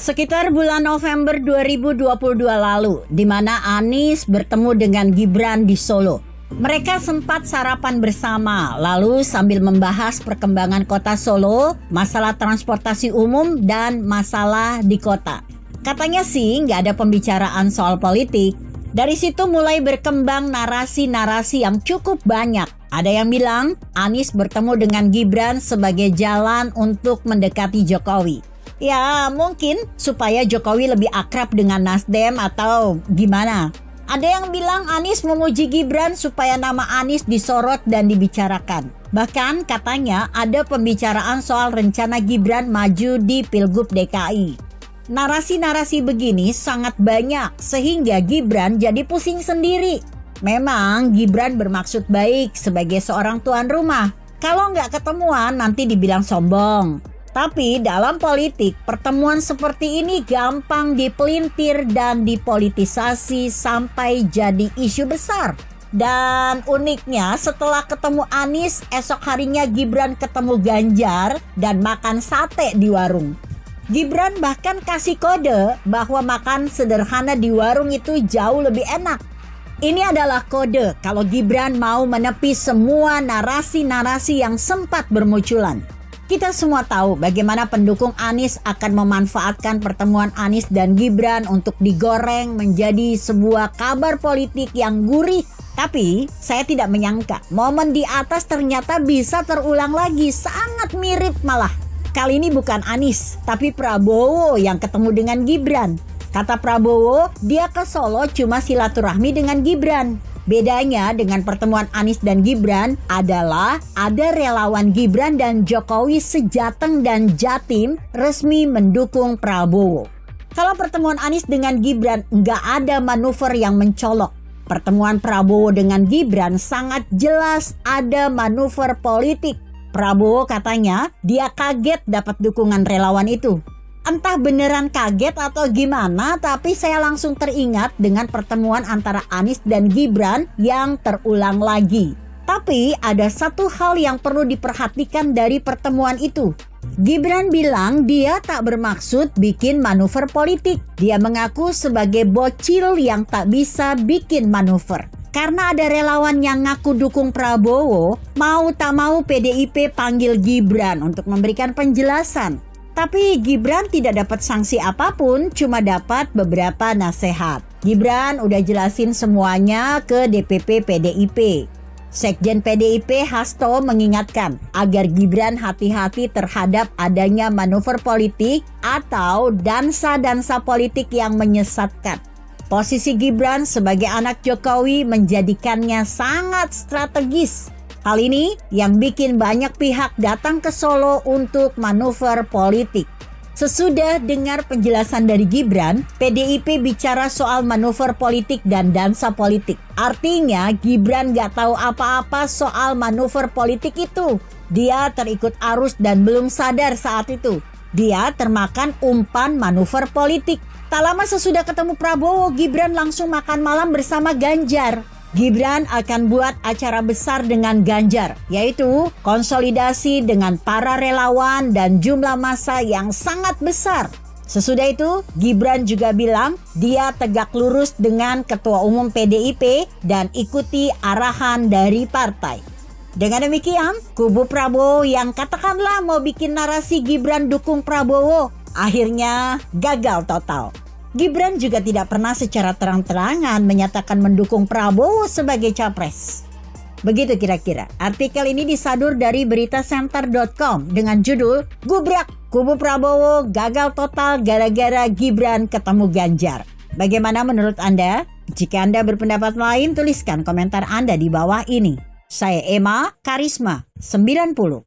Sekitar bulan November 2022 lalu, di mana Anies bertemu dengan Gibran di Solo. Mereka sempat sarapan bersama, lalu sambil membahas perkembangan kota Solo, masalah transportasi umum, dan masalah di kota. Katanya sih nggak ada pembicaraan soal politik. Dari situ mulai berkembang narasi-narasi yang cukup banyak. Ada yang bilang Anies bertemu dengan Gibran sebagai jalan untuk mendekati Jokowi. Ya mungkin supaya Jokowi lebih akrab dengan Nasdem atau gimana. Ada yang bilang Anies memuji Gibran supaya nama Anies disorot dan dibicarakan. Bahkan katanya ada pembicaraan soal rencana Gibran maju di Pilgub DKI. Narasi-narasi begini sangat banyak sehingga Gibran jadi pusing sendiri. Memang Gibran bermaksud baik sebagai seorang tuan rumah. Kalau nggak ketemuan nanti dibilang sombong. Tapi dalam politik, pertemuan seperti ini gampang dipelintir dan dipolitisasi sampai jadi isu besar. Dan uniknya setelah ketemu Anies, esok harinya Gibran ketemu Ganjar dan makan sate di warung. Gibran bahkan kasih kode bahwa makan sederhana di warung itu jauh lebih enak. Ini adalah kode kalau Gibran mau menepi semua narasi-narasi yang sempat bermunculan. Kita semua tahu bagaimana pendukung Anies akan memanfaatkan pertemuan Anies dan Gibran untuk digoreng menjadi sebuah kabar politik yang gurih. Tapi saya tidak menyangka momen di atas ternyata bisa terulang lagi, sangat mirip malah. Kali ini bukan Anies, tapi Prabowo yang ketemu dengan Gibran. Kata Prabowo, dia ke Solo cuma silaturahmi dengan Gibran. Bedanya dengan pertemuan Anies dan Gibran adalah ada relawan Gibran dan Jokowi sejateng dan jatim resmi mendukung Prabowo. Kalau pertemuan Anies dengan Gibran nggak ada manuver yang mencolok. Pertemuan Prabowo dengan Gibran sangat jelas ada manuver politik. Prabowo katanya dia kaget dapat dukungan relawan itu. Entah beneran kaget atau gimana, tapi saya langsung teringat dengan pertemuan antara Anies dan Gibran yang terulang lagi. Tapi ada satu hal yang perlu diperhatikan dari pertemuan itu. Gibran bilang dia tak bermaksud bikin manuver politik. Dia mengaku sebagai bocil yang tak bisa bikin manuver. Karena ada relawan yang ngaku dukung Prabowo, mau tak mau PDIP panggil Gibran untuk memberikan penjelasan. Tapi Gibran tidak dapat sanksi apapun, cuma dapat beberapa nasihat. Gibran udah jelasin semuanya ke DPP PDIP. Sekjen PDIP Hasto mengingatkan agar Gibran hati-hati terhadap adanya manuver politik atau dansa-dansa politik yang menyesatkan. Posisi Gibran sebagai anak Jokowi menjadikannya sangat strategis. Hal ini yang bikin banyak pihak datang ke Solo untuk manuver politik. Sesudah dengar penjelasan dari Gibran, PDIP bicara soal manuver politik dan dansa politik. Artinya Gibran gak tahu apa-apa soal manuver politik itu. Dia terikut arus dan belum sadar saat itu. Dia termakan umpan manuver politik. Tak lama sesudah ketemu Prabowo, Gibran langsung makan malam bersama Ganjar. Gibran akan buat acara besar dengan Ganjar, yaitu konsolidasi dengan para relawan dan jumlah massa yang sangat besar. Sesudah itu, Gibran juga bilang dia tegak lurus dengan Ketua Umum PDIP dan ikuti arahan dari partai. Dengan demikian, kubu Prabowo yang katakanlah mau bikin narasi Gibran dukung Prabowo, akhirnya gagal total. Gibran juga tidak pernah secara terang-terangan menyatakan mendukung Prabowo sebagai capres. Begitu kira-kira. Artikel ini disadur dari beritacenter.com dengan judul "Gubrak, kubu Prabowo gagal total gara-gara Gibran ketemu Ganjar". Bagaimana menurut Anda? Jika Anda berpendapat lain, tuliskan komentar Anda di bawah ini. Saya Emma Karisma 90.